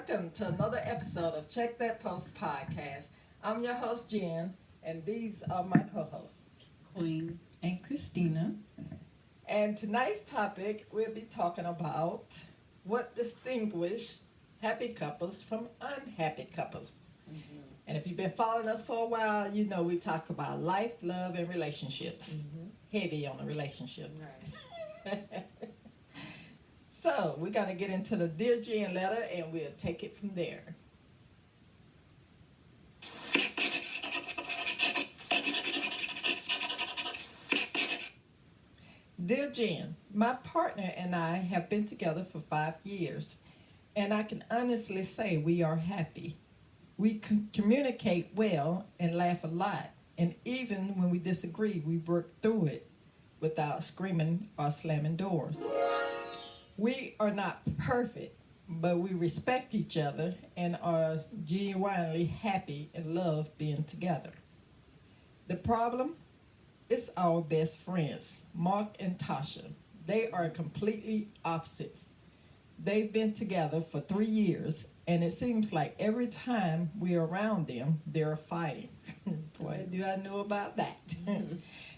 Welcome to another episode of Check That Post podcast. I'm your host, Jen, and these are my co hosts, Queen. And Christina. And tonight's topic, we'll be talking about what distinguish happy couples from unhappy couples. And if you've been following us for a while, you know we talk about life, love, and relationships. Heavy on the relationships. Right. So we're going to get into the Dear Jen letter and we'll take it from there. Dear Jen, my partner and I have been together for 5 years, and I can honestly say we are happy. We communicate well and laugh a lot, and even when we disagree, we work through it without screaming or slamming doors. We are not perfect, but we respect each other and are genuinely happy and love being together. The problem is our best friends, Mark and Tasha. They are completely opposites. They've been together for 3 years, and it seems like every time we're around them, they're fighting. Boy, do I know about that.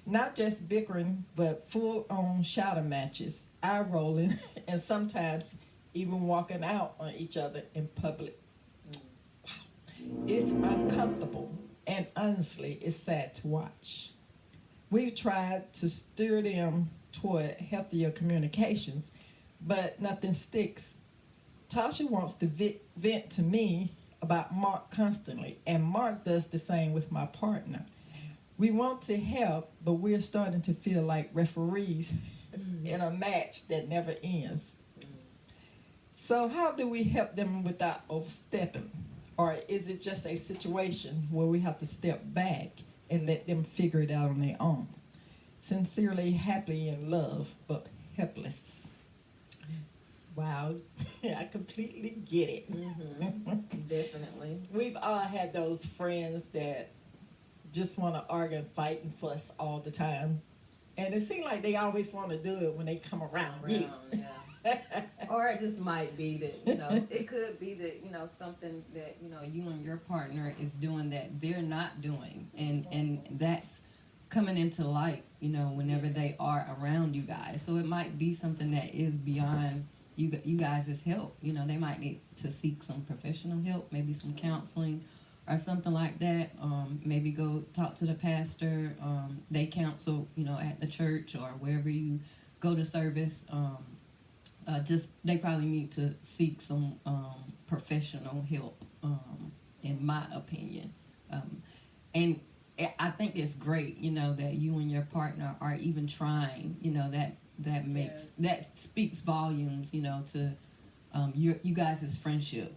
Not just bickering, but full on shouting matches, eye rolling, and sometimes even walking out on each other in public. It's uncomfortable, and honestly, it's sad to watch. We've tried to steer them toward healthier communications, but nothing sticks. Tasha wants to vent to me about Mark constantly, and Mark does the same with my partner. We want to help, but we're starting to feel like referees in a match that never ends. So, how do we help them without overstepping? Or is it just a situation where we have to step back and let them figure it out on their own? Sincerely, happily in love, but helpless. Wow, I completely get it. Definitely. We've all had those friends that just want to argue and fight and fuss all the time. And it seems like they always want to do it when they come around you. Yeah. Or it just might be that, it could be that, something that, you and your partner is doing that they're not doing. And that's coming into light, whenever they are around you guys. So it might be something that is beyond you guys' help. They might need to seek some professional help, maybe some counseling or something like that. Maybe go talk to the pastor. They counsel, at the church or wherever you go to service. Just they probably need to seek some professional help, in my opinion. And I think it's great, that you and your partner are even trying. That makes that speaks volumes, to you guys' friendship.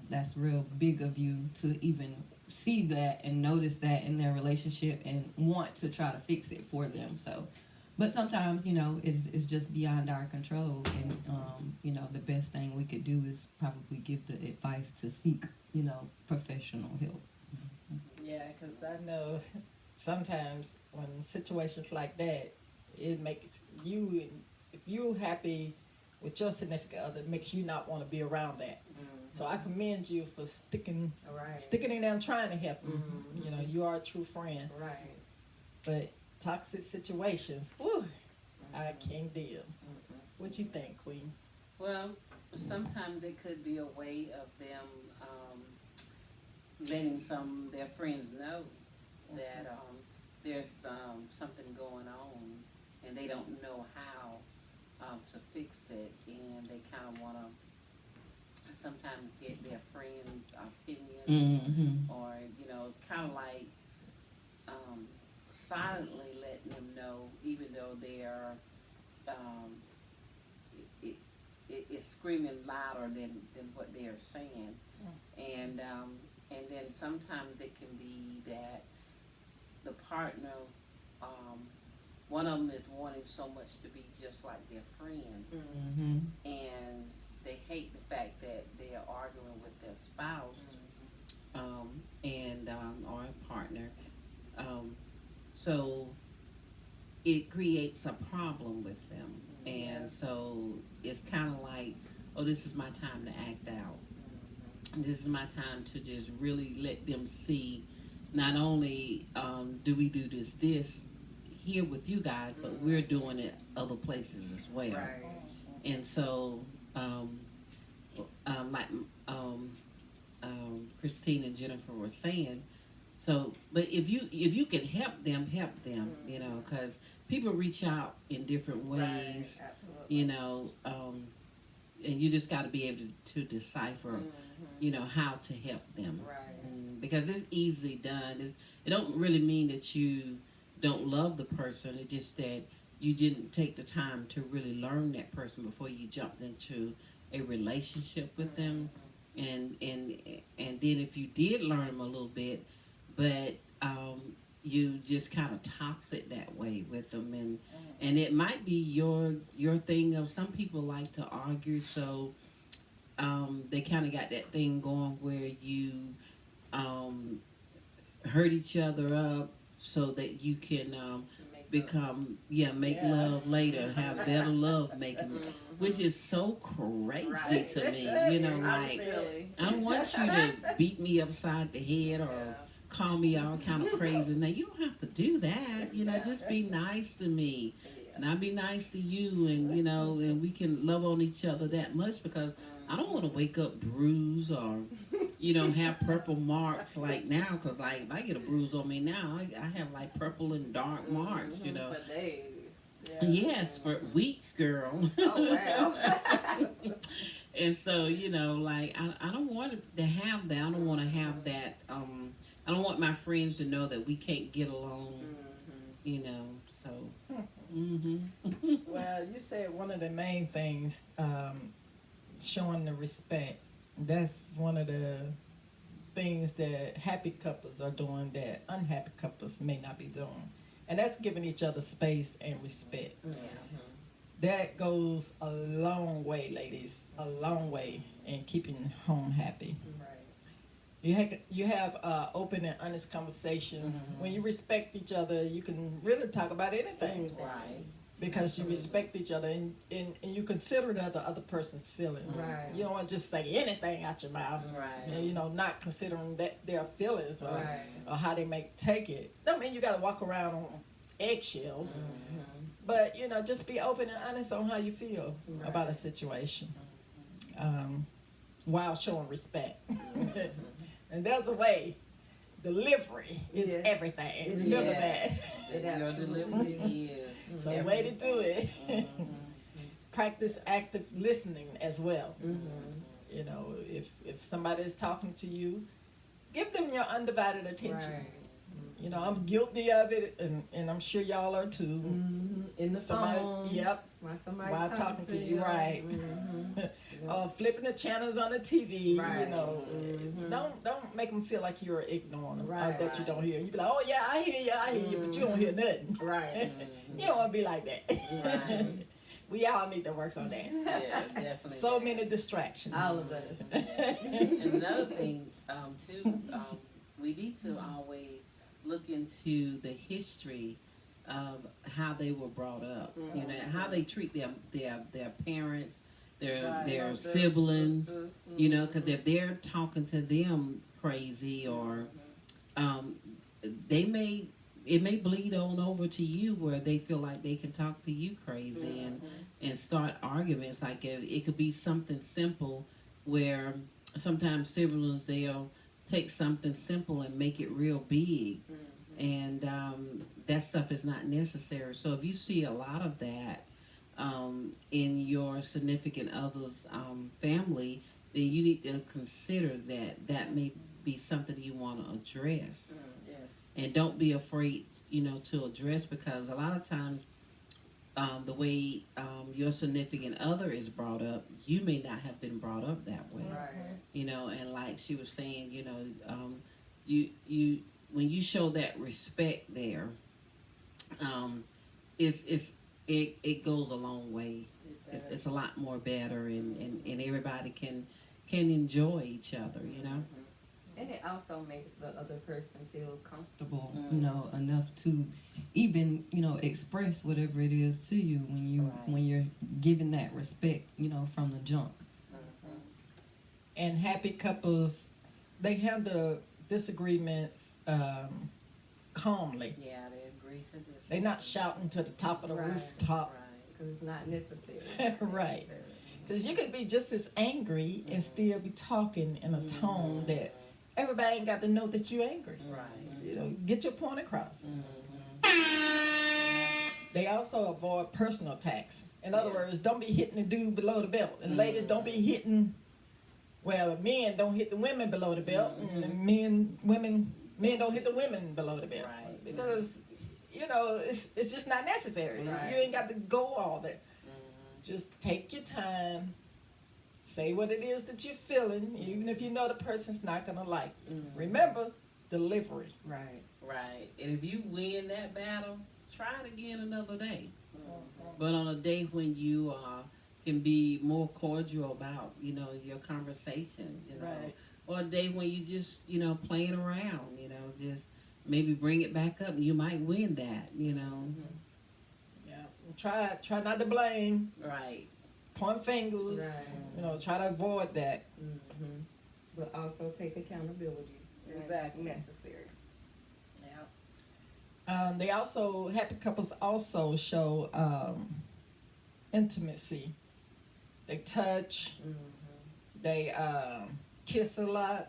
That's real big of you to even see that and notice that in their relationship and want to try to fix it for them. So, but sometimes, it's just beyond our control, and the best thing we could do is probably give the advice to seek, professional help. Yeah, because I know sometimes when situations like that, it makes you, if you're happy with your significant other, it makes you not want to be around that. So I commend you for sticking in there and trying to help them. You are a true friend. Right. But toxic situations, whew, I can't deal. What you think, Queen? Well, sometimes it could be a way of them letting some of their friends know that there's something going on and they don't know how to fix it, and they kind of want to sometimes get their friends' opinion, or kind of like silently letting them know, even though they're it's screaming louder than what they're saying. And then sometimes it can be that the partner, one of them is wanting so much to be just like their friend, and they hate the fact that they are arguing with their spouse, and or a partner. So it creates a problem with them, and so it's kind of like, oh, this is my time to act out. this is my time to just really let them see, not only do we do this here with you guys, but we're doing it other places as well. Right. And so, like um, Christine and Jennifer were saying, so, but if you can help them, you know, because people reach out in different ways, Right. Absolutely. you know, and you just got to be able to decipher, you know, how to help them. Right. Because it's easily done. It don't really mean that you don't love the person. It's just that you didn't take the time to really learn that person before you jumped into a relationship with them. And then if you did learn them a little bit, but you just kind of toxic that way with them, and it might be your thing of some people like to argue, so they kind of got that thing going where you um, hurt each other up so that you can become make Yeah. love later, have better love making, which is so crazy Right. to me. You know, like Silly. I don't want you to beat me upside the head or Yeah. call me all kind of crazy. Now you don't have to do that. You know, just be nice to me, and I'll be nice to you, and you know, and we can love on each other that much because I don't want to wake up bruised or you know have purple marks like now. Because like if I get a bruise on me now, I have like purple and dark marks. You know. For days. Yes, for weeks, girl. Oh wow. And so, you know, like I don't want to have that. I don't want to have that. I don't want my friends to know that we can't get along. You know, so. Well, you said one of the main things, showing the respect. That's one of the things that happy couples are doing that unhappy couples may not be doing. And that's giving each other space and respect. That goes a long way, ladies, a long way in keeping home happy. Right. You have open and honest conversations. When you respect each other, you can really talk about anything Right. because you respect each other and you consider the other person's feelings. Right. You don't want to just say anything out your mouth. Right. And, you know, not considering that their feelings Right. or how they may take it. Don't mean you got to walk around on eggshells. But, you know, just be open and honest on how you feel about a situation while showing respect. And there's a way. Delivery is Yes. everything. It Remember is. that. Your delivery is. So, way to do it. Practice active listening as well. You know, if somebody is talking to you, give them your undivided attention. Right. You know, I'm guilty of it, and I'm sure y'all are too. In the Somebody, phone. yep, While somebody while talking to you, right? Mhm. Flipping the channels on the TV. Right. You know, don't make them feel like you're ignoring them, Right, that you right. don't hear. You be like, oh yeah, I hear you, but you don't hear nothing. Right. You don't want to be like that. Right. We all need to work on that. Yeah, definitely. So many distractions. All of us. And another thing, too, we need to always look into the history of how they were brought up. You know, how they treat their parents, their siblings. You know, because if they're talking to them crazy or it may bleed on over to you where they feel like they can talk to you crazy and start arguments. Like it could be something simple where sometimes siblings they'll take something simple and make it real big, and that stuff is not necessary. So if you see a lot of that in your significant other's family, then you need to consider that may be something you want to address. Yes. And don't be afraid, you know, to address, because a lot of times the way your significant other is brought up, you may not have been brought up that way. Right. You know, and like she was saying, you know, you when you show that respect there, it goes a long way. It's a lot more better, and everybody can enjoy each other. You know. And it also makes the other person feel comfortable, you know, enough to even, you know, express whatever it is to you when you Right. when you're giving that respect, you know, from the jump. And happy couples, they handle disagreements calmly. Yeah, they agree to this. They're not shouting to the top of the Right. rooftop. Right. Because it's not necessary. Right. Because you could be just as angry and still be talking in a tone that everybody ain't got to know that you're angry. Right. You know, get your point across. Mm-hmm. They also avoid personal attacks. In other words, don't be hitting the dude below the belt. And ladies, don't be hitting, well, men don't hit the women below the belt. And the men don't hit the women below the belt. Right. Because, you know, it's just not necessary. Right. You ain't got to go all that. Just take your time. Say what it is that you're feeling, even if you know the person's not going to like it. Remember, delivery. Right. Right. And if you win that battle, try it again another day. But on a day when you can be more cordial about, you know, your conversations, you know. Right. Or a day when you just, you know, playing around, you know, just maybe bring it back up and you might win that, you know. Yeah. Try not to blame. Right. Point fingers. Right. You know, try to avoid that. But also take accountability. when Exactly. Necessary. They also, happy couples also show intimacy. They touch. They kiss a lot.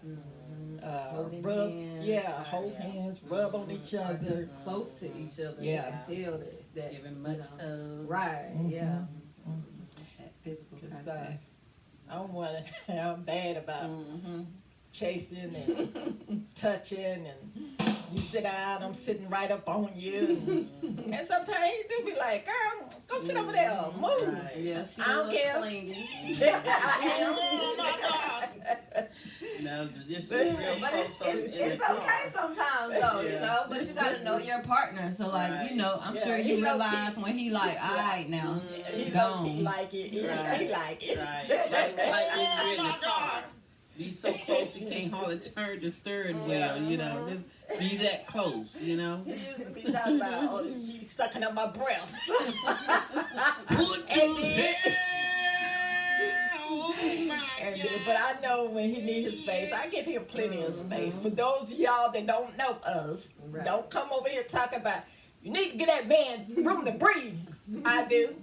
Holding Rub, hands. hold hands, rub on each Or other. just close to each other. Yeah. You can tell that Giving much hugs. Right. Yeah. That physical 'Cause, contact. I'm bad about chasing and touching, and you sit down, I'm sitting right up on you, and sometimes you do be like, girl, go sit over there, move. Right. Yeah, she I don't a little care. clingy. I No, just sit real But close in it's the car. okay sometimes though, you Yeah. know. But you gotta know your partner. So like, Right. you know, I'm Yeah, sure he you low-key. realize when he like, all right now, am. He gone. He like it. He Right. like it. Right. Like when you're in the car. Be so close you can't hardly turn the steering wheel, you know. Just be that close, you know. He used to be talking about, oh, she's sucking up my breath. But I know when he need his space, I give him plenty of space. For those of y'all that don't know us, Right. don't come over here talking about, you need to get that man room to breathe. I do.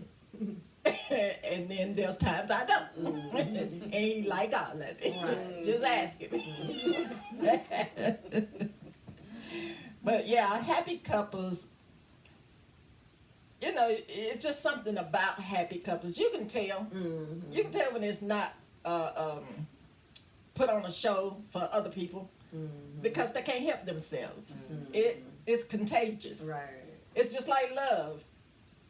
And then there's times I don't. And he like all of it. Right. Just ask him. But yeah, happy couples, you know, it's just something about happy couples. You can tell. You can tell when it's not put on a show for other people because they can't help themselves. It's contagious. Right. It's just like love.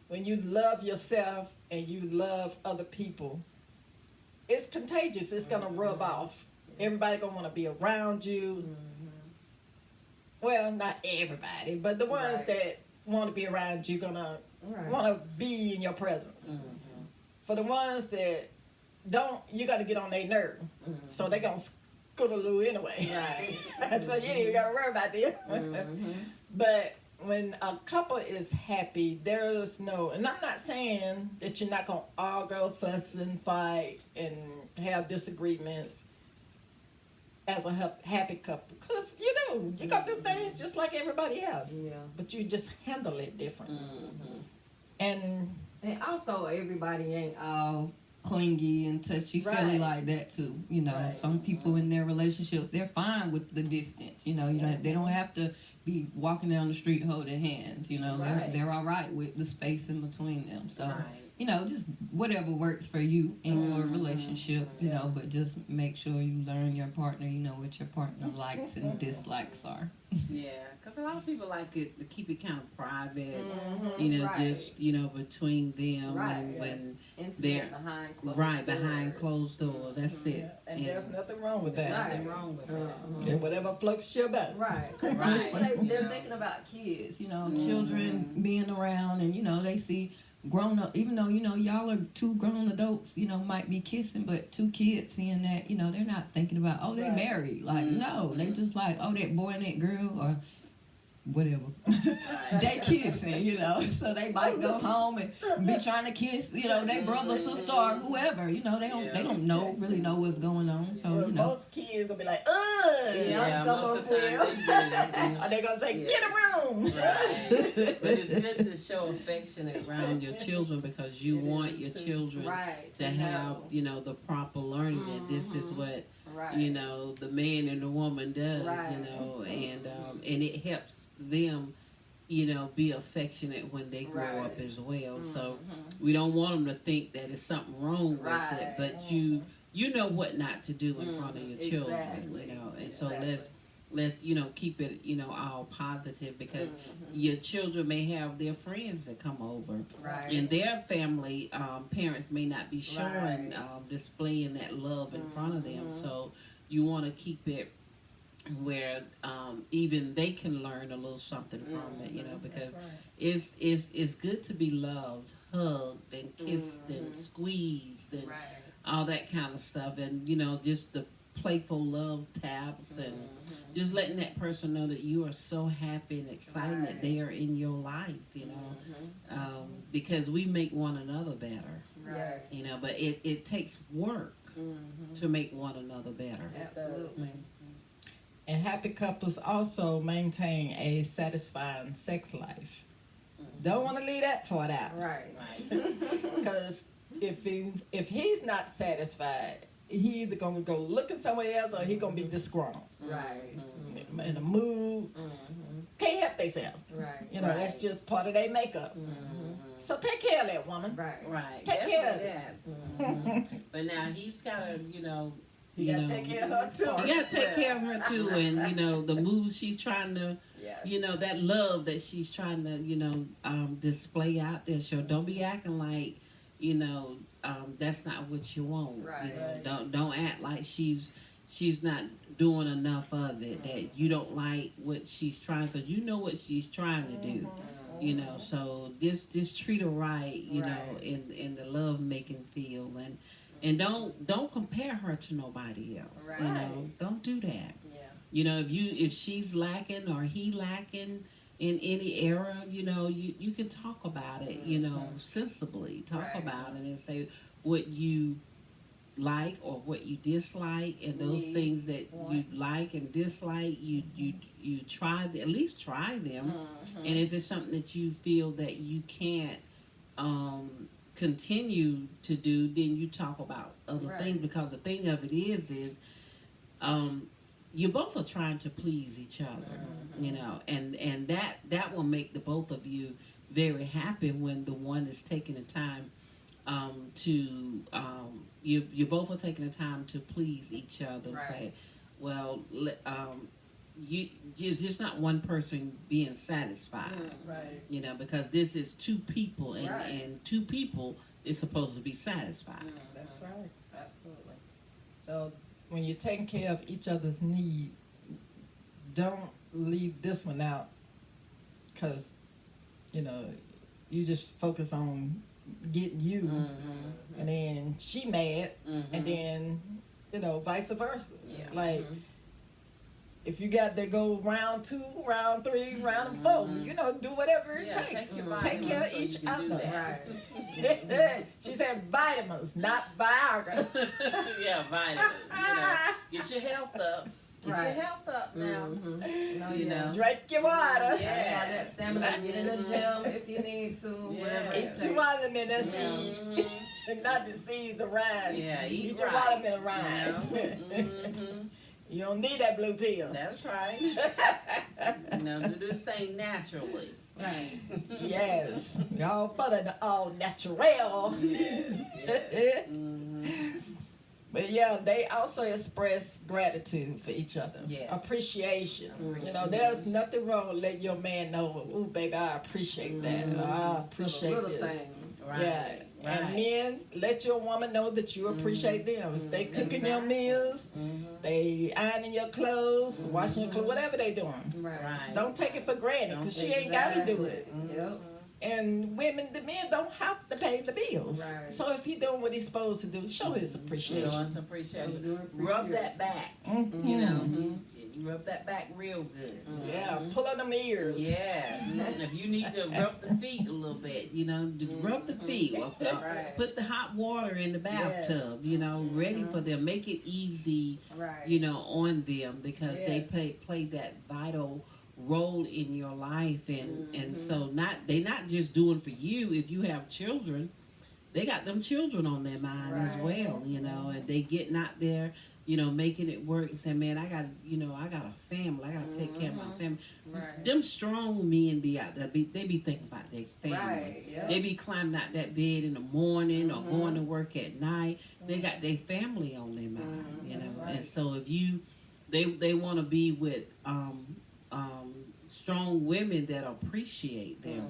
When you love yourself and you love other people, it's contagious. It's gonna rub off. Everybody gonna want to be around you. Well, not everybody, but the ones Right. that want to be around you gonna Right. want to be in your presence. For the ones that don't, you got to get on their nerve. So they gonna scootaloo anyway. Right. So you ain't even gotta worry about them. But when a couple is happy, there's no, and I'm not saying that you're not gonna argue, fuss, and fight, and have disagreements as a happy couple, because you know you go through things just like everybody else. Yeah. But you just handle it different. And And also, everybody ain't all clingy and touchy-feely Right. like that too. You know, Right. some people in their relationships, they're fine with the distance. You know, they don't have to be walking down the street holding hands. You know, Right. they're all right with the space in between them. So, Right. you know, just whatever works for you in your relationship. You know, but just make sure you learn your partner. You know what your partner likes and dislikes are. Yeah, because a lot of people like it to keep it kind of private, you know, Right. just, you know, between them Right. and when Intimate they're behind closed right doors. behind closed doors. That's it. and there's nothing wrong with that. nothing wrong with that. And whatever floats your boat. Right. Right. They're You know. thinking about kids, you know, children being around, and, you know, they see grown up, even though, you know, y'all are two grown adults, you know, might be kissing, but two kids seeing that, you know, they're not thinking about, oh, they Right. married. Like, no, they just like, oh, that boy and that girl, or whatever they kissing, you know. So they might go home and be trying to kiss, you know, their brother, sister, or whoever. You know, they don't really know what's going on. So you know, most kids gonna be like, ugh. Yeah, Some most of of the them time will. they do. Or they gonna say, Yeah. get a room. Right. But it's good to show affection around your children because you want your children to have, you know, the proper learning that this is what, you know, the man and the woman does, you know, and it helps them, you know, be affectionate when they grow up as well. So we don't want them to think that it's something wrong with it, but you know what not to do in front of your children, you know, and so let's you know keep it, you know, all positive because your children may have their friends that come over and their family parents may not be showing displaying that love in front of them, so you want to keep it where even they can learn a little something from it, you know, because it's good to be loved, hugged and kissed and squeezed and all that kind of stuff, and you know, just the playful love taps and just letting that person know that you are so happy and excited that they are in your life, you know, because we make one another better, you know, but it takes work to make one another better. absolutely. And happy couples also maintain a satisfying sex life. Don't want to leave that part out. Because if he's not satisfied, he either gonna go looking somewhere else or he gonna be disgruntled. In a mood. Can't help themselves. You know, that's just part of their makeup. So take care of that woman. Take care of that. But now he's gotta, you know, You gotta take care of her too. You gotta take care of her too, and you know the mood she's trying to, you know, that love that she's trying to, you know, display out there. So don't be acting like, you know, that's not what you want. You know, don't act like she's not doing enough of it. That you don't like what she's trying, because you know what she's trying to do. You know, so just treat her right. You know, in the love making field and don't compare her to nobody else. You know, don't do that. You know, if she's lacking or he lacking in any era, you know, you can talk about it. You know, sensibly talk about it and say what you like or what you dislike, and those things that you like and dislike, you try at least try them. And if it's something that you feel that you can't continue to do, then you talk about other things, because the thing of it is you both are trying to please each other, you know, and that will make the both of you very happy when the one is taking the time to you both are taking the time to please each other and say, well, you just not one person being satisfied, you know, because this is two people, and two people is supposed to be satisfied. That's right. Absolutely. So when you're taking care of each other's need, don't leave this one out, because, you know, you just focus on getting you, and then she mad, and then, you know, vice versa. Like, if you got to go round 2, round 3, round 4, you know, do whatever it takes. Take care of each other. She said vitamins, not Viagra. Vitamins. You know, get your health up. Get your health up now. You know, Drink your water. Yeah, that stamina. Get in the gym if you need to. Whatever. Eat your watermelon seeds. Not the seeds, the rind. Eat your watermelon rind. You don't need that blue pill. That's right. You know, do this thing naturally. Yes. Y'all for the all natural. But yeah, they also express gratitude for each other. Appreciation. You know, there's nothing wrong with letting your man know, oh, baby, I appreciate that. I appreciate this. And men, let your woman know that you appreciate them. If they cooking your meals, they ironing your clothes, washing your clothes, whatever they doing. Don't take it for granted, because she ain't got to do it. And women, the men don't have to pay the bills. So if he doing what he's supposed to do, show his appreciation. Rub that back. You know, rub that back real good. Yeah, pull on them ears. Yeah, if you need to rub the feet a little bit, just rub the feet. Or Right. put the hot water in the bathtub. Ready for them. Make it easy. Right. On them because they Yes. play that vital role in your life, and so they're not just doing for you. If you have children, they got them children on their mind as Right. well. And they getting out there. Making it work and saying, man, I got a family. I got to take care of my family. Right. Them strong men be out there. They be thinking about their family. Right. Yep. They be climbing out that bed in the morning or going to work at night. They got their family on their mind, That's right. And so if they want to be with strong women that appreciate them,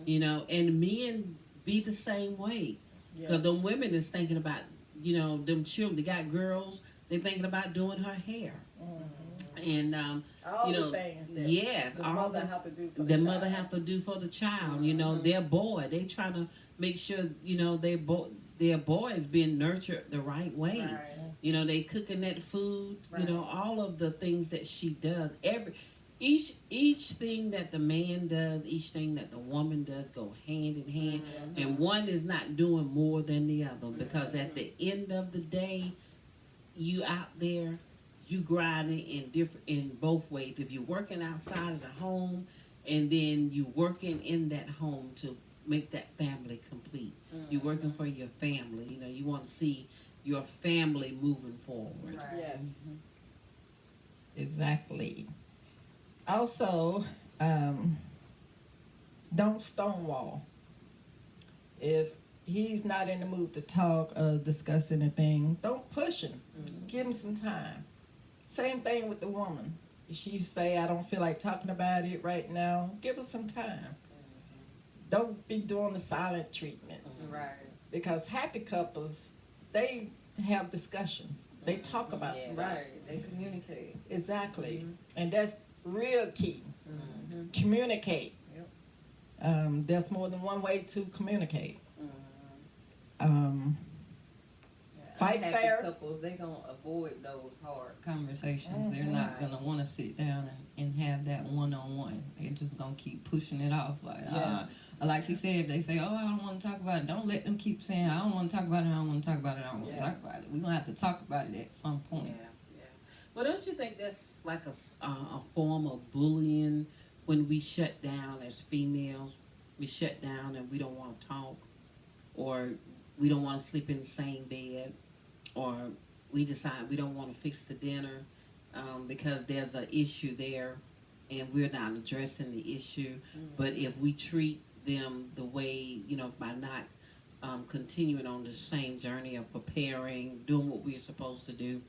and men be the same way. Because Yes. them women is thinking about, them children. They got girls. They thinking about doing her hair, and All the things that yes, the all mother the- have to do for the the mother child. have to do for the child. Their boy. They trying to make sure their boy is being nurtured the right way. Right. They cooking that food. Right. All of the things that she does. Each thing that the man does, each thing that the woman does, go hand in hand, and one is not doing more than the other. Because at the end of the day, you out there, you grinding in both ways. If you're working outside of the home, and then you working in that home to make that family complete. You're working for your family. You want to see your family moving forward. Right. Yes. Exactly. Also, don't stonewall. If he's not in the mood to talk or discuss anything, don't push him. Give him some time. Same thing with the woman. If she say, I don't feel like talking about it right now, give her some time. Don't be doing the silent treatments. Right. Because happy couples, they have discussions. They talk about Yeah. stuff. Right. They communicate. Exactly. And that's real key. Mm-hmm. Communicate. Yep. There's more than one way to communicate. Yeah, Fight unhappy fair. couples, they gonna avoid those hard conversations. They're not gonna want to sit down and have that one-on-one. They're just gonna keep pushing it off. Like she said, if they say, "Oh, I don't want to talk about it," don't let them keep saying, "I don't want to talk about it. I don't want to talk about it. I don't want to talk about it." We're gonna have to talk about it at some point. Yeah. Well, don't you think that's like a form of bullying when we shut down as females? We shut down and we don't want to talk, or we don't want to sleep in the same bed, or we decide we don't want to fix the dinner because there's an issue there and we're not addressing the issue. But if we treat them the way, by not continuing on the same journey of preparing, doing what we're supposed to do,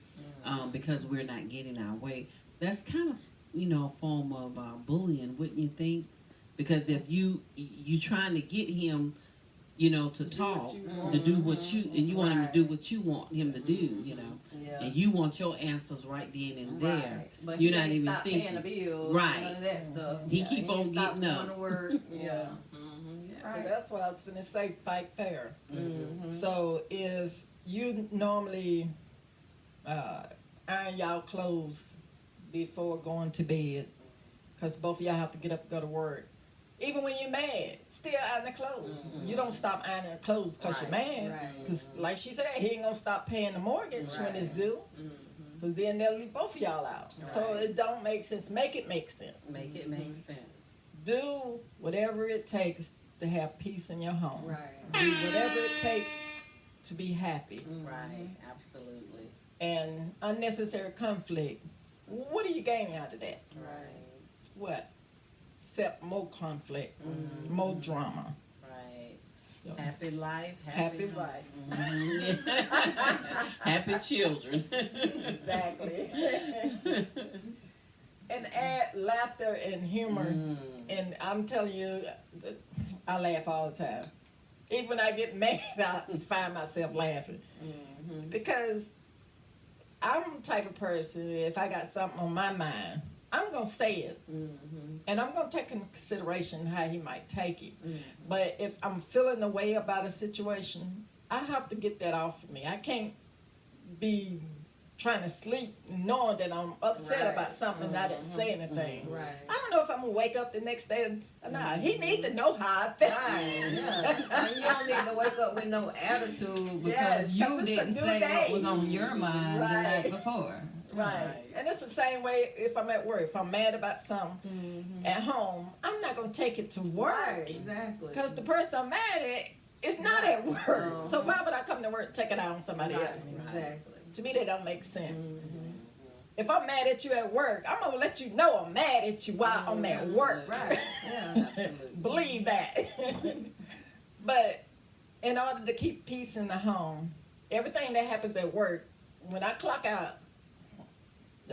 because we're not getting our way, that's kind of, a form of bullying, wouldn't you think? Because if you trying to get him, to talk, to do what you, and you want him to do what you want him to do, Yeah. and you want your answers right then and there. Right. But You're he not ain't even stop thinking. paying the bills, Right. none of that stuff. He keep on ain't stop getting up. going to work. Yeah. Mm-hmm. So that's what I was going to say, fight fair. Mm-hmm. So if you normally iron y'all clothes before going to bed, because both of y'all have to get up and go to work, even when you're mad, still iron the clothes. You don't stop ironing the clothes because you're mad. Right. Because like she said, he ain't going to stop paying the mortgage when it's due. Because then they'll leave both of y'all out. So Right. it don't make sense. Make it make sense. Make it make sense. Do whatever it takes to have peace in your home. Right. Do whatever it takes to be happy. Right, absolutely. And unnecessary conflict, what are you gaining out of that? Right. What? Except more conflict, more drama. Right. So, Happy life, happy home. wife. Mhm. Happy children. Exactly. And add laughter and humor. And I'm telling you, I laugh all the time. Even when I get mad, I find myself laughing. Because I'm the type of person, if I got something on my mind, I'm going to say it. And I'm going to take into consideration how he might take it. But if I'm feeling a way about a situation, I have to get that off of me. I can't be trying to sleep knowing that I'm upset Right. about something and I didn't say anything. Right. I don't know if I'm gonna wake up the next day or not. He needs to know how I feel. Right, yeah. And you don't need to wake up with no attitude Yes, because 'cause you it's a didn't new say what day. was on your mind the Right. night before. Right. And it's the same way if I'm at work. If I'm mad about something at home, I'm not gonna take it to work. Right, exactly. Because the person I'm mad at is not at work. So why would I come to work and take it out on somebody Right, else? exactly. To me, that don't make sense. If I'm mad at you at work, I'm gonna let you know I'm mad at you while I'm at work. Right, yeah. Believe that. But in order to keep peace in the home, everything that happens at work, when I clock out,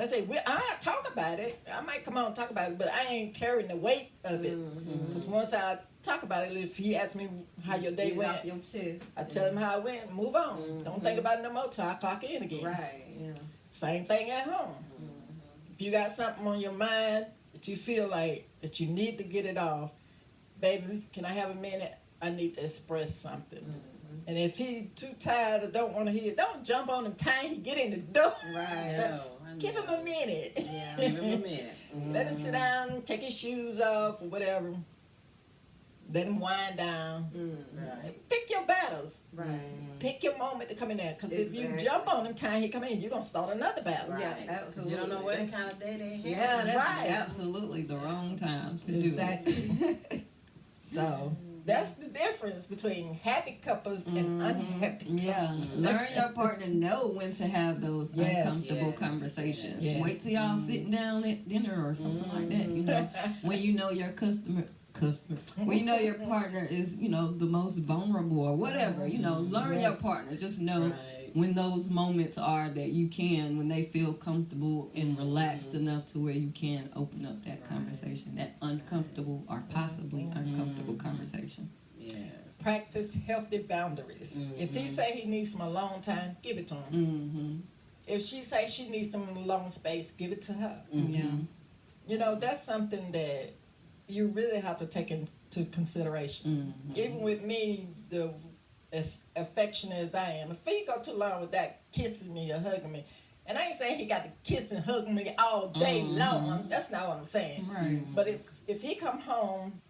I say, I talk about it. I might come on and talk about it, but I ain't carrying the weight of it. Because once I talk about it, if he asks me how your day Get it went, off your chest. I tell him how it went, move on. Don't think about it no more till I clock in again. Right, yeah. Same thing at home. If you got something on your mind that you feel like that you need to get it off, baby, can I have a minute? I need to express something. And if he too tired or don't want to hear, don't jump on him time he get in the door. Right. No, Give him a minute. Yeah. Give him a minute. Let him sit down, take his shoes off or whatever. Let him wind down. Right. Pick your battles. Right. Pick your moment to come in there. Because if you Exactly. jump on him time he come in, you're going to start another battle. Right. Yeah, absolutely. You don't know what kind of day they have. Yeah, that's Right. absolutely the wrong time to Exactly. do it. So that's the difference between happy couples and unhappy couples. Yeah, learn your partner know when to have those Yes. uncomfortable Yes. conversations. Yes. Wait till y'all sitting down at dinner or something like that. You know, when you know your when you know your partner is, you know, the most vulnerable or whatever. You know, learn your Yes. partner. Just know Right. when those moments are that you can, when they feel comfortable and relaxed enough to where you can open up that conversation, that uncomfortable or possibly uncomfortable conversation. Yeah. Practice healthy boundaries. If he say he needs some alone time, give it to him. Mm-hmm. If she say she needs some alone space, give it to her. Yeah. You know, that's something that you really have to take into consideration. Even with me, as affectionate as I am, if he go too long without kissing me or hugging me, and I ain't saying he got to kiss and hug me all day long. That's not what I'm saying. Right. But if he come home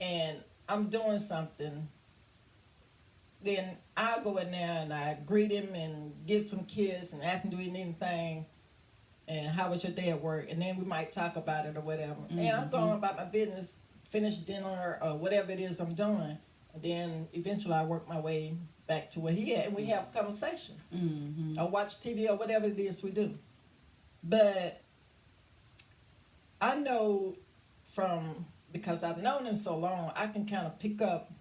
and I'm doing something, then I'll go in there and I greet him and give some kiss and ask him, do he need anything? And how was your day at work? And then we might talk about it or whatever. And I'm going about my business, finish dinner or whatever it is I'm doing. And then eventually I work my way back to where he at and we have conversations. Or watch TV or whatever it is we do. But I know because I've known him so long, I can kind of pick up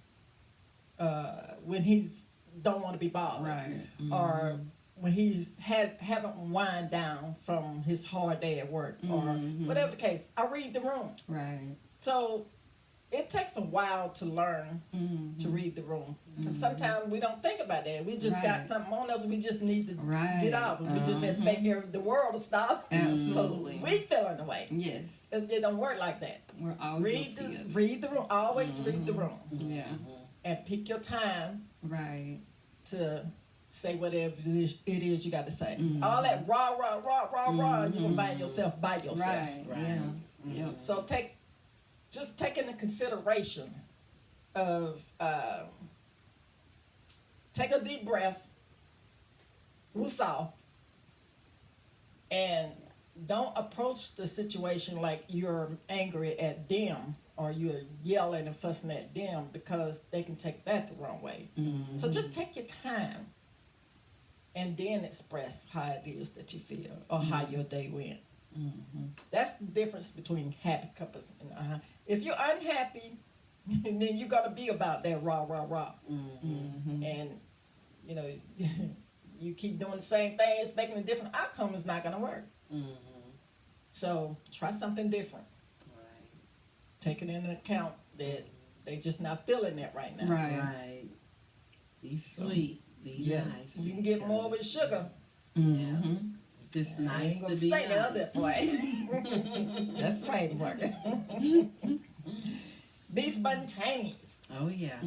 when he's don't want to be bothered. Right. Or when he's haven't wind down from his hard day at work or whatever the case. I read the room. Right. So it takes a while to learn to read the room. Because sometimes we don't think about that. We just got Right. something on us we just need to Right. get off. And we just expect the world to stop. Absolutely. Because we feeling the way. Yes. It don't work like that. We're all Read guilty of it. read the room. Always read the room. Yeah. And pick your time Right. to say whatever it is you got to say. All that rah, you're going to find yourself by yourself. Right. Right. Yeah. So take into consideration of take a deep breath, woosah, and don't approach the situation like you're angry at them or you're yelling and fussing at them because they can take that the wrong way. So just take your time and then express how it is that you feel or how your day went. That's the difference between happy couples and if you're unhappy, then you're gonna be about that rah. And you know, you keep doing the same thing, expecting a different outcome is not gonna work. So try something different. Right. Taking into account that they just not feeling that right now. Right. Right. Be sweet. Be Yes, nice. you can get more with sugar. Yeah. It's just I nice ain't gonna to be say the nice. other way. That's right, Mark. Be spontaneous. Oh yeah.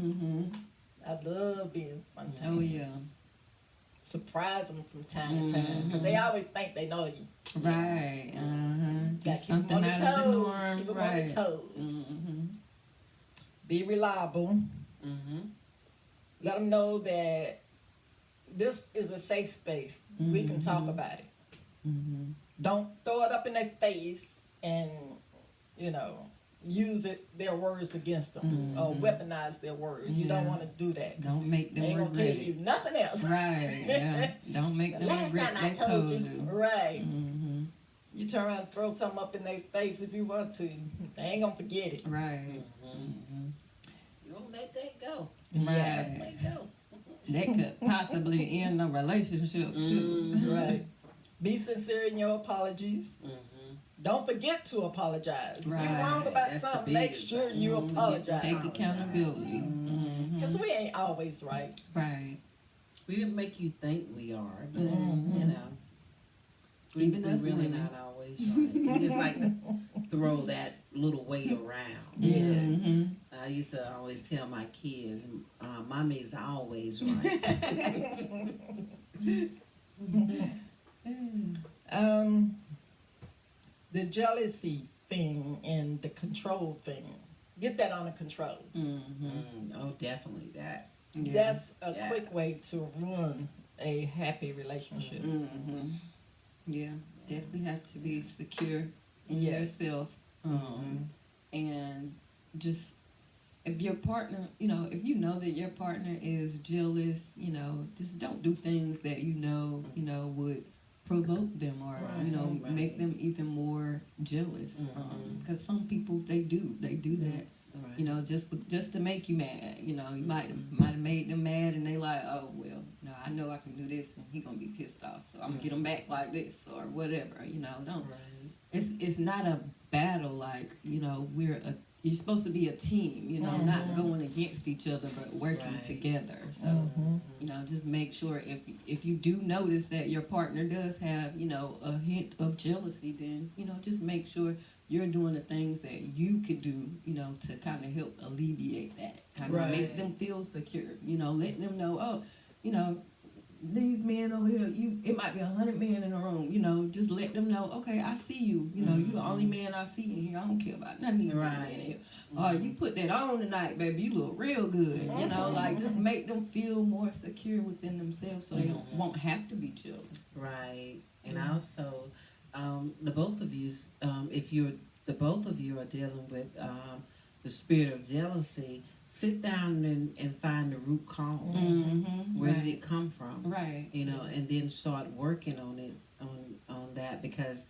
I love being spontaneous. Oh yeah. surprise them from time to time because they always think they know you. Right. Gotta Just keep 'em something on out their of the toes. norm. Keep 'em on Right. their toes. Mm-hmm. Be reliable. Mm-hmm. Let them know that this is a safe space. We can talk about it. Mm-hmm. Don't throw it up in their face and, use their words against them or weaponize their words. You don't Yeah. want to do that. 'Cause Don't make they them ain't gonna tell regret you it. nothing else. Right. Yeah. Don't make The them last regret time I they told you. Right. Mm-hmm. You turn around and throw something up in their face if you want to. They ain't gonna forget it. Right. You won't let that go. Right. Let it go. That could possibly end a relationship too. Right. Be sincere in your apologies. Mm-hmm. Don't forget to apologize. If you're Right. wrong about That's the something, make biggest sure thing. you apologize. Take accountability. Because we ain't always right. Right. We didn't make you think we are, but Mm-hmm. you know, Even we us really women. not always right. We just like to throw that little weight around. Yeah. Mm-hmm. I used to always tell my kids, "Mommy's always right." The jealousy thing and the control thing. Get that under control. Oh, definitely that. Yeah. That's a Yeah. quick way to ruin a happy relationship. Yeah. Definitely have to be secure in Yes. yourself. And just if your partner, if you know that your partner is jealous, just don't do things that would provoke them or Right. make them even more jealous. Because some people they do that. Right. Just to make you mad. You might have made them mad, and they like, oh well, no, I know I can do this, and he gonna be pissed off, so I'm gonna get him back like this or whatever. Don't. Right. It's not a battle like you're supposed to be a team. Not going against each other, but working Right. together. So just make sure if you do notice that your partner does have a hint of jealousy, then just make sure you're doing the things that you could do, to kind of help alleviate that, kind of Right. make them feel secure, letting them know, oh, these men over here, it might be 100 men in a room, just let them know, okay, I see you, you the only man I see in here, I don't care about none of these other men in here. You put that on tonight, baby, you look real good, like just make them feel more secure within themselves so they won't have to be jealous. Right. And also, the both of you, if the both of you are dealing with the spirit of jealousy, sit down and find the root cause. Where did it come from? Right. And then start working on it on that, because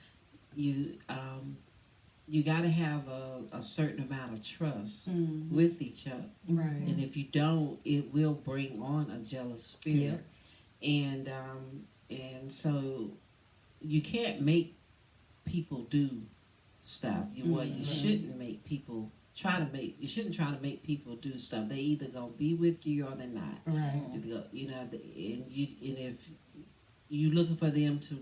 you got to have a certain amount of trust with each other. Right. And if you don't, it will bring on a jealous spirit. And so you can't make people do stuff. You shouldn't make people you shouldn't try to make people do stuff. They either gonna be with you or they're not. Right. And if you looking for them to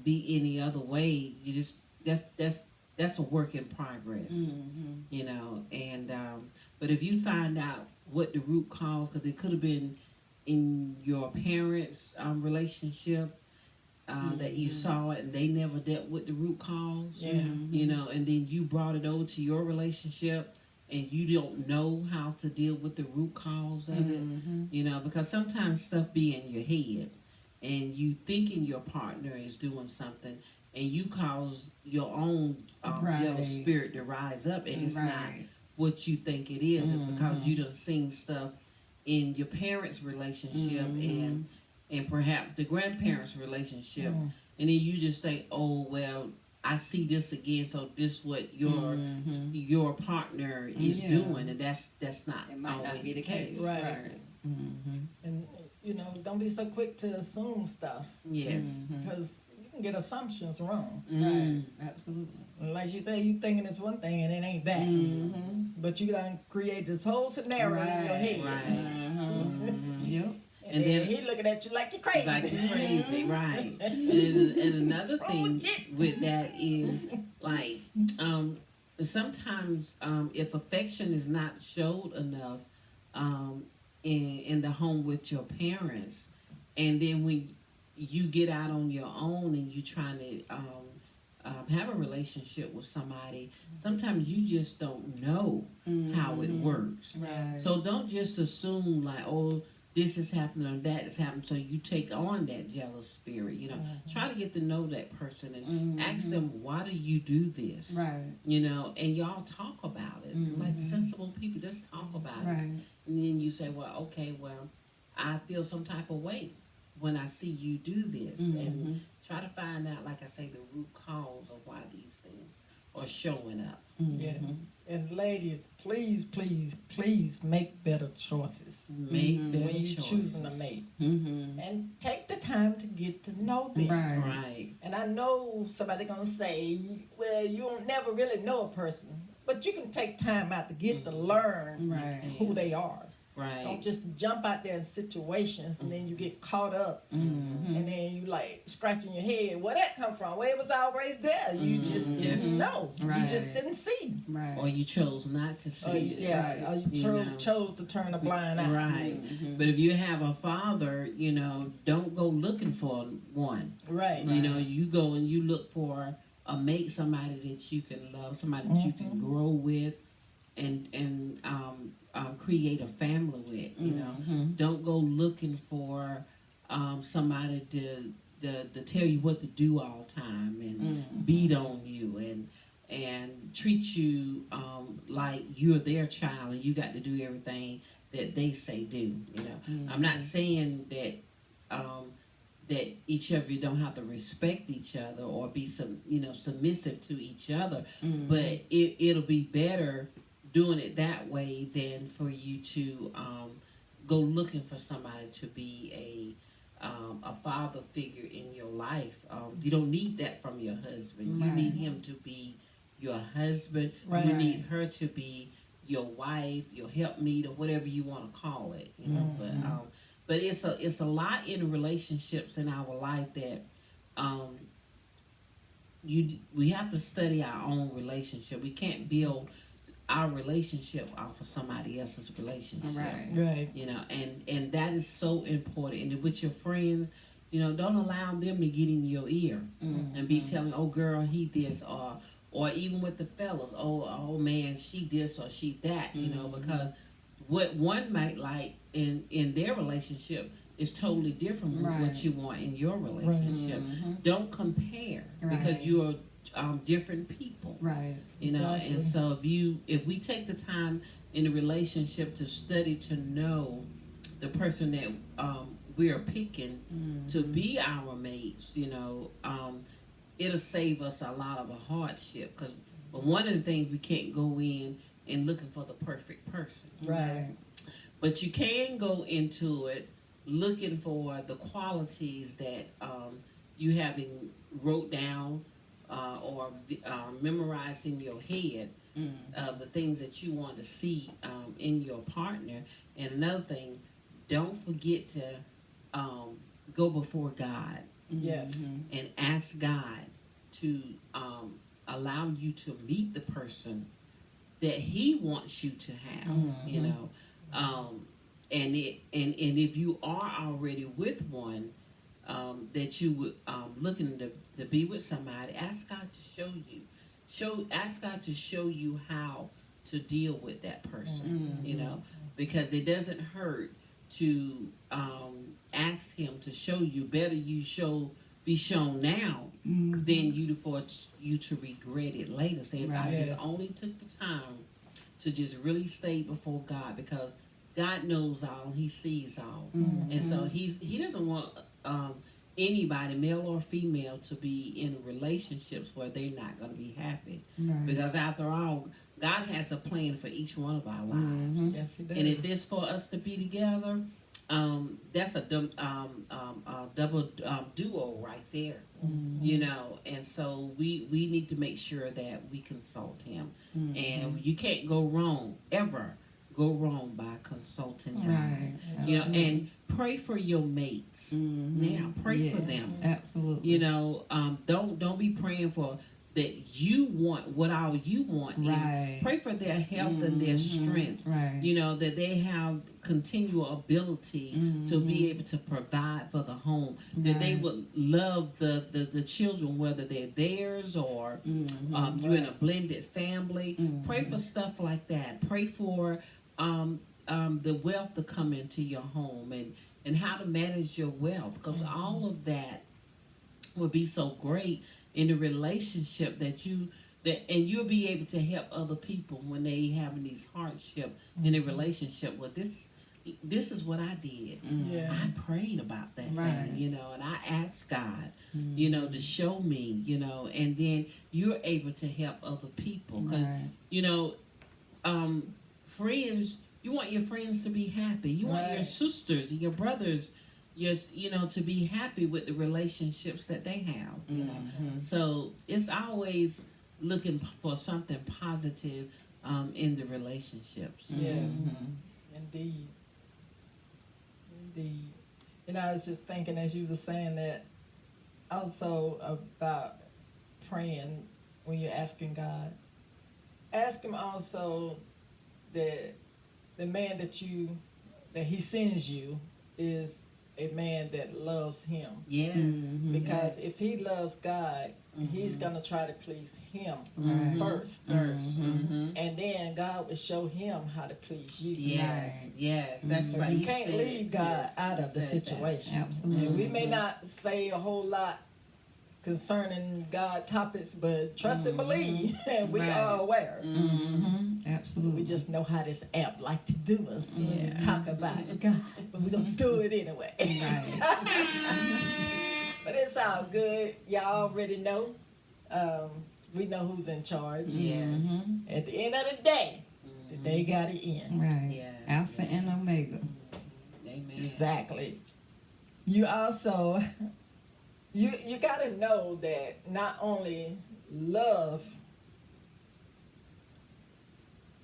be any other way, you just that's a work in progress. And but if you find out what the root cause, because it could have been in your parents' relationship. That you saw it and they never dealt with the root cause, and then you brought it over to your relationship and you don't know how to deal with the root cause of it, because sometimes stuff be in your head and you thinking your partner is doing something and you cause your own jealous spirit to rise up, and it's not what you think it is. It's because you done seen stuff in your parents' relationship and perhaps the grandparents' relationship, and then you just think, oh well, I see this again, so this what your partner is doing, and that's not It might always not be the case. Right. And don't be so quick to assume stuff, Yes. because you can get assumptions wrong. Right. Absolutely. Like she said, you thinking it's one thing and it ain't that, but you done create this whole scenario in your head. Right. Yep. And then he looking at you like you're crazy. Like you're crazy, right? And another thing with that is like sometimes if affection is not showed enough in the home with your parents, and then when you get out on your own and you trying to have a relationship with somebody, sometimes you just don't know how it works. Right. So don't just assume like, oh, this is happening or that is happening. So you take on that jealous spirit. You know, try to get to know that person and ask them, why do you do this? Right. You know, and y'all talk about it like sensible people. Just talk about it, Right. and then you say, well, okay, well, I feel some type of way when I see you do this, and try to find out, like I say, the root cause of why these things are showing up. Yes. And ladies, please, please, please make better choices Make better when you're choices. choosing a mate. Mm-hmm. And take the time to get to know them. Right. Right. And I know somebody gonna say, well, you don't never really know a person, but you can take time out to get to learn Right. who they are. Right. Don't just jump out there in situations and then you get caught up and then you like scratching your head. Where that come from? Well, it was always there. You just didn't know. You Right. just didn't see. Right. Or you chose not to Or see you, it. yeah, or you You chose, know. chose to turn a blind eye. Right. But if you have a father, you know, don't go looking for one. Right. You know, you go and you look for a mate, somebody that you can love, somebody that you can grow with, and create a family with. You know, don't go looking for somebody to tell you what to do all the time and beat on you and treat you like you're their child and you got to do everything that they say do. You know, I'm not saying that that each of you don't have to respect each other or be submissive to each other, but it'll be better doing it that way than for you to go looking for somebody to be a father figure in your life. You don't need that from your husband. You need him to be your husband. Right. You need her to be your wife, your helpmeet, or whatever you want to call it. You know, but it's a lot in relationships in our life that we have to study our own relationship. We can't build our relationship off of somebody else's relationship. Right. Right. You know, and that is so important. And with your friends, you know, don't allow them to get in your ear and be telling, oh girl, he this, or even with the fellas, oh man, she this or she that, you know, because what one might like in their relationship is totally different from what you want in your relationship. Don't compare because you're different people. Right. You know, Exactly. and so if we take the time in a relationship to study to know the person that we are picking to be our mates, you know, it'll save us a lot of a hardship. Because one of the things, we can't go in and looking for the perfect person. Right. But you can go into it looking for the qualities that you haven't wrote down or memorized in your head of the things that you want to see in your partner. And another thing, don't forget to go before God Yes. and ask God to allow you to meet the person that He wants you to have. You know, and if you are already with one that you would looking to be with somebody, ask God to show you. Ask God to show you how to deal with that person. You know, because it doesn't hurt to ask Him to show you. Better you be shown now than for you to regret it later. Say, if I Yes. just only took the time to just really stay before God, because God knows all, He sees all, and so He doesn't want anybody, male or female, to be in relationships where they're not going to be happy. Right. Because after all, God has a plan for each one of our lives, Yes, He does. and if it's for us to be together, that's a double duo right there. You know, and so we need to make sure that we consult Him, and you can't go wrong by consulting God. Right. You know, and pray for your mates. Now, pray for them. Absolutely. You know, don't be praying for that you want, what all you want. Right. And pray for their health and their strength. Right. You know, that they have continual ability to be able to provide for the home. That they would love the children, whether they're theirs or you're in a blended family. Pray for stuff like that. Pray for the wealth to come into your home, and how to manage your wealth, because all of that would be so great in the relationship and you'll be able to help other people when they having these hardship in a relationship. Well, this is what I did. Yeah. I prayed about that thing, you know, and I asked God, you know, to show me, you know, and then you're able to help other people, because you know, friends, you want your friends to be happy. You want your sisters and your brothers, you know, to be happy with the relationships that they have. You know, so it's always looking for something positive in the relationships. Yes, indeed. You know, I was just thinking as you were saying that, also about praying when you're asking God. Ask Him also that the man that He sends you is a man that loves Him. Yes. Because if he loves God, he's going to try to please Him first. And then God will show him how to please you. Yes, that's So right. you can't leave God out of the situation. Absolutely. And we may not say a whole lot concerning God topics, but trust and believe, and we are aware. Absolutely. We just know how this app like to do us. We talk about God, but we're going to do it anyway. But it's all good. Y'all already know. We know who's in charge. At the end of the day, the day got to end. Right. Yes. Alpha and Omega. Amen. Exactly. You also, you got to know that not only love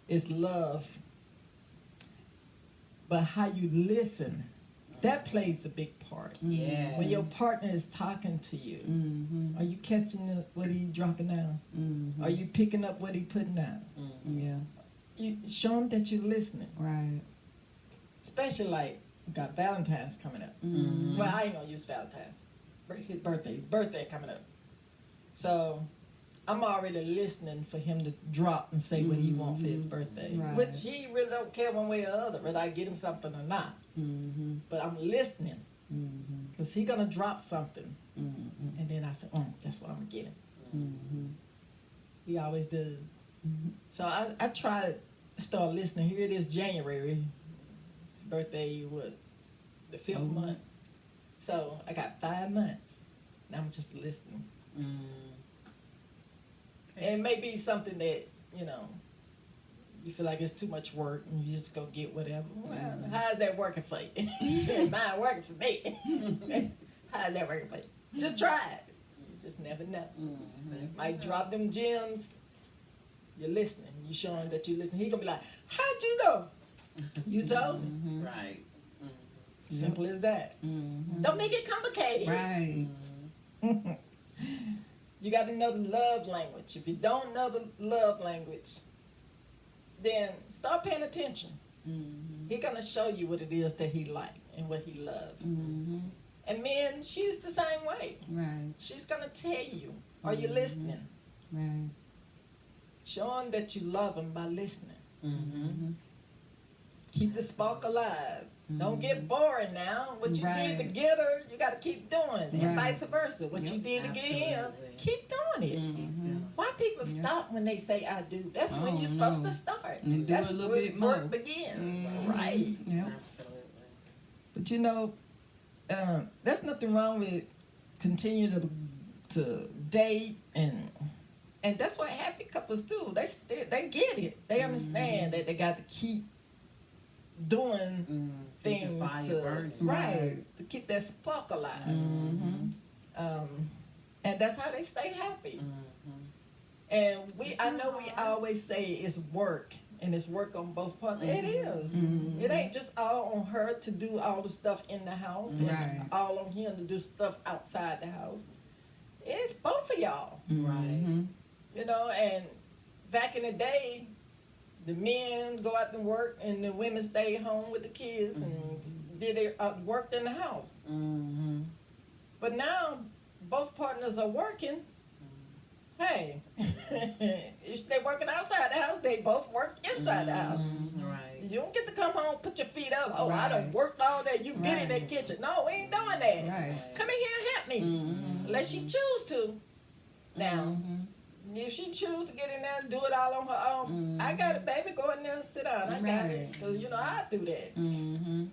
is love, but how you listen, that plays a big part. Yes. When your partner is talking to you, are you catching what he dropping down? Are you picking up what he putting down? Yeah. You show him that you're listening. Right. Especially like we got Valentine's coming up. Well, I ain't gonna use Valentine's. His birthday coming up. So I'm already listening for him to drop and say what he wants for his birthday. Right. Which he really don't care one way or other whether I get him something or not. But I'm listening. Because he gonna drop something. And then I say, that's what I'm gonna get him. He always does. So I try to start listening. Here it is, January. His birthday, the 5th month. So I got 5 months. And I'm just listening. And it may be something that, you know, you feel like it's too much work and you just go get whatever. Well, how's that working for you? Mine working for me. How's that working for you? Just try it. You just never know. Might drop them gems. You're listening. You show him that you listen. He gonna be like, how'd you know? You told me. Right. Simple as that. Don't make it complicated. Right. You got to know the love language. If you don't know the love language, then start paying attention. He's going to show you what it is that he like and what he loves. And men, she's the same way. Right. She's going to tell you, are you listening? Right. Show him that you love him by listening. Keep the spark alive. Don't get boring now. What you did to get her, you got to keep doing. And vice versa. What you did to get him, keep doing it. Why people stop when they say I do? That's when you're supposed to start. And do That's a little where bit work more. begins. Right. Yep. Absolutely. But you know, there's nothing wrong with continue to date and that's what happy couples do. They get it. They understand that they got to keep doing Keep the things fire burning. to keep that spark alive. And that's how they stay happy. And I know we always say it's work, and it's work on both parts. It is. It ain't just all on her to do all the stuff in the house, and all on him to do stuff outside the house. It's both of y'all. Right. and back in the day, the men go out to work and the women stayed home with the kids and did their worked in the house. Mm-hmm. But now both partners are working. Hey, if they're working outside the house, they both work inside the house. Right. You don't get to come home, put your feet up. Oh, I Right. done worked all day. You get in Right. that kitchen. No, we ain't doing that. Right. Come in here and help me. Mm-hmm. Unless she choose to. Now, Mm-hmm. if she choose to get in there and do it all on her own, I got it, baby. Go in there and sit down. I got it. Right. Because, I do that. Mm-hmm.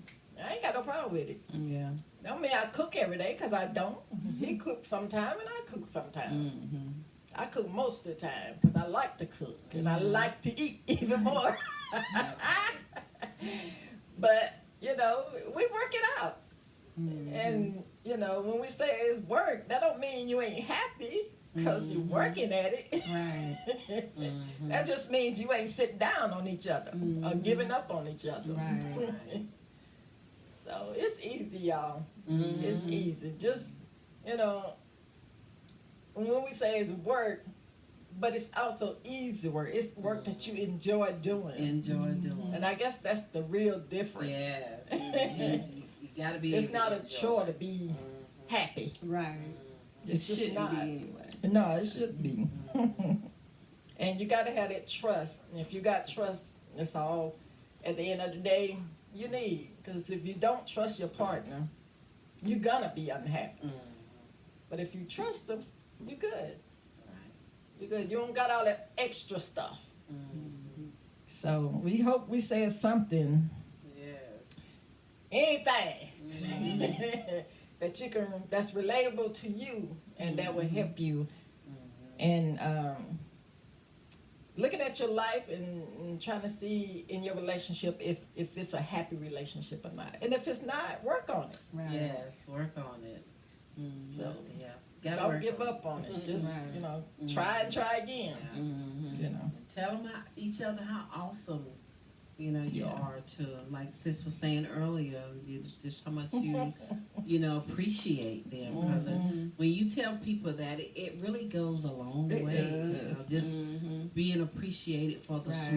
I ain't got no problem with it. Yeah. Don't mean I cook every day, because I don't. He cooks sometime and I cook sometime. Mm-hmm. I cook most of the time because I like to cook and I like to eat even more. But, we work it out. Mm-hmm. And, when we say it's work, that don't mean you ain't happy because you're working at it. Right. That just means you ain't sitting down on each other or giving up on each other. Right. So it's easy, y'all. Mm-hmm. It's easy. Just, when we say it's work, but it's also easy work. It's work that you enjoy doing. Enjoy doing. And I guess that's the real difference. Yes. You gotta be. It's able not to a enjoy chore it. to be happy. Right. It's just Shouldn't not. be anyway. No, it should be. And you got to have that trust. And if you got trust, that's all at the end of the day you need. Because if you don't trust your partner, you're going to be unhappy. But if you trust them, you're good. Right. You're good. You don't got all that extra stuff. So we hope we said something, Yes. anything, that's relatable to you and that will help you. And looking at your life and trying to see in your relationship if it's a happy relationship or not. And if it's not, work on it. Right. Yes. Work on it. So Yeah. Gotta don't work give on up on it. Just, Right. try and try again. Yeah. Mm-hmm. And tell them each other how awesome, you Yeah. are to, like Sis was saying earlier, just how much you, appreciate them. Because when you tell people that, it really goes a long It way. does. Just being appreciated for the Right.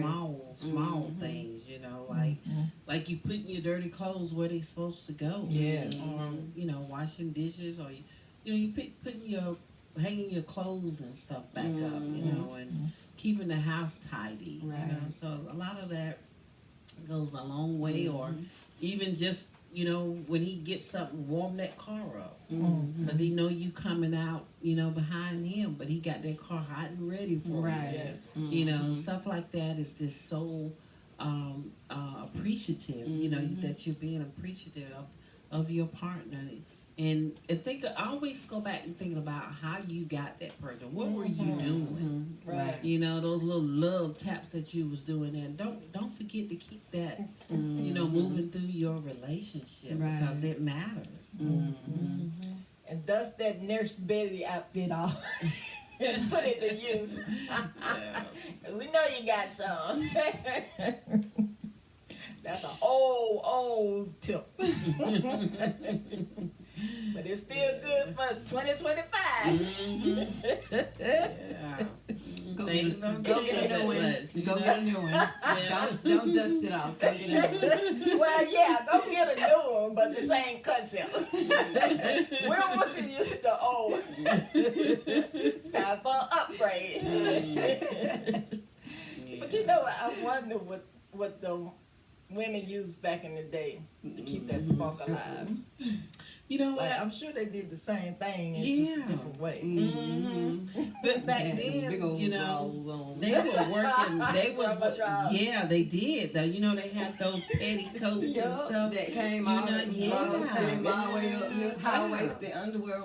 small things, like you putting your dirty clothes where they supposed to go. Yes. Or, washing dishes, or you hanging your clothes and stuff back up, and keeping the house tidy. Right. So a lot of that goes a long way. Or even just when he gets up and warm that car up, because he know you coming out behind him, but he got that car hot and ready for Right. you. Stuff like that is just so appreciative. That you're being appreciative of your partner. And I always go back and think about how you got that person. What were you doing? Right. Those little love taps that you was doing, and don't forget to keep that moving through your relationship, Right. because it matters. And dust that Nurse Betty outfit off and put it to use. Yeah. 'Cause we know you got some. That's an old tip. But it's still good for 2025. Yeah. Go Things get, don't go change get a that new one. much, Go get a new one. Don't dust it off. Go get a new one. Well, yeah, go get a new one, but the same concept. We don't want you used to old. It's time for an upgrade. But I wonder what the women used back in the day to keep that spark alive. You know what? Like, I'm sure they did the same thing in just a Yeah. different way. But back Had them then, big old drawers on. they were working. They Rubber drawers. yeah, they did. Though they had those petticoats and Yup, stuff. that came You all know, came all the way up, high-waisted underwear.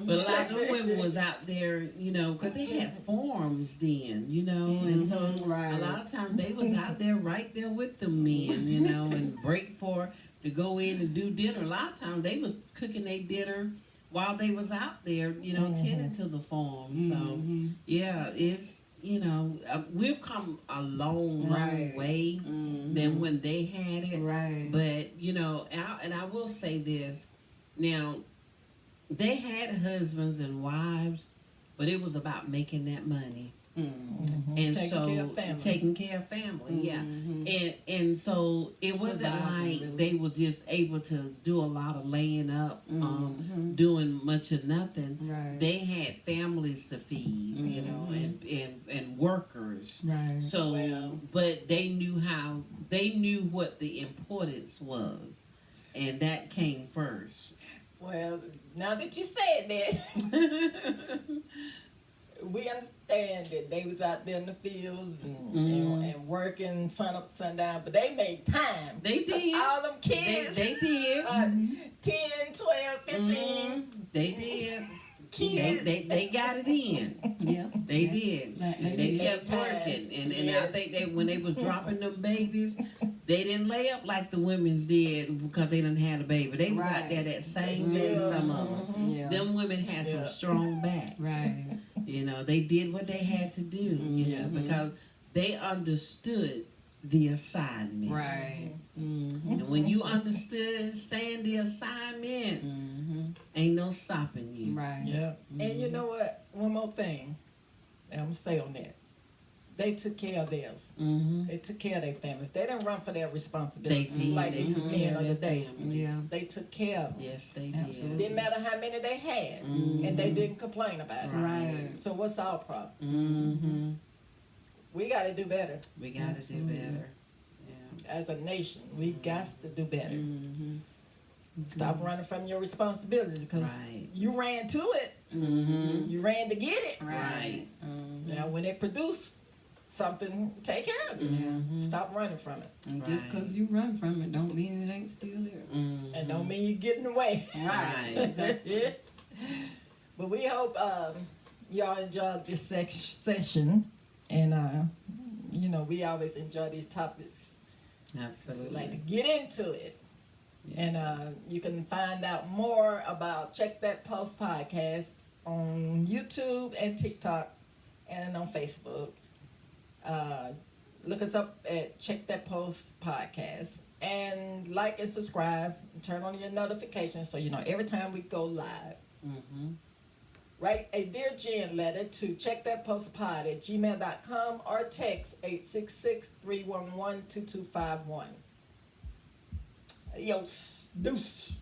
But a lot of them women was out there, because they had farms then, and so Right. a lot of times they was out there right there with the men, and break for to go in and do dinner. A lot of times they was cooking their dinner while they was out there, tending to the farm. So yeah, it's we've come a long Right. way than when they had it. Right. But and I will say this now. They had husbands and wives, but it was about making that money. And Taking so care of family. taking care of family, yeah. And so it wasn't Surviving, like really. they were just able to do a lot of laying up, doing much of nothing. Right. They had families to feed, you know, and workers. Right. So, Well. but they knew what the importance was, and that came first. Well, now that you said that, we understand that they was out there in the fields and working sun up, sundown, but they made time. They 'Cause did. all them kids, They did. 10, 12, 15 They did. kids. They got it in. Yeah. They did. They kept Time. working, and I Yes. think that when they was dropping them babies, they didn't lay up like the women's did because they didn't have a baby. They was out Right. there that same day. Still, Some of them. Yeah. Them women had some Yeah. strong backs. Right. You know, they did what they had to do. You know, because they understood the assignment. Right. And when you understand the assignment, ain't no stopping you. Right. Yeah. And you know what? One more thing I'm going to say on that. They took care of theirs. They took care of their families. They didn't run for their They responsibilities did. like They these took men care of of the their day. families. Yeah. They took care of them. Yes, they Absolutely. did. Didn't matter how many they had, and they didn't complain about it. Right. So what's our problem? Mm-hmm. We got to do better We gotta do better. Yeah. as a nation. We got to do better. Mm-hmm. Stop running from your responsibilities because Right. you ran to it. Mm-hmm. You ran to get it. Right. Now, when it produce something, take care of it. Mm-hmm. Stop running from it, And just because you run from it don't mean it ain't still there. Mm-hmm. and don't mean you're getting away. Right. But we hope y'all enjoyed this session, and you know we always enjoy these topics. So we Absolutely. like to get into it. And you can find out more about Check That Post podcast on YouTube and TikTok and on Facebook. Look us up at Check That Post podcast and like and subscribe and turn on your notifications so you know every time we go live. Mm-hmm. Write a Dear Jen letter to checkthatpostpod@gmail.com or text 866-311-2251. Adios. Deuce.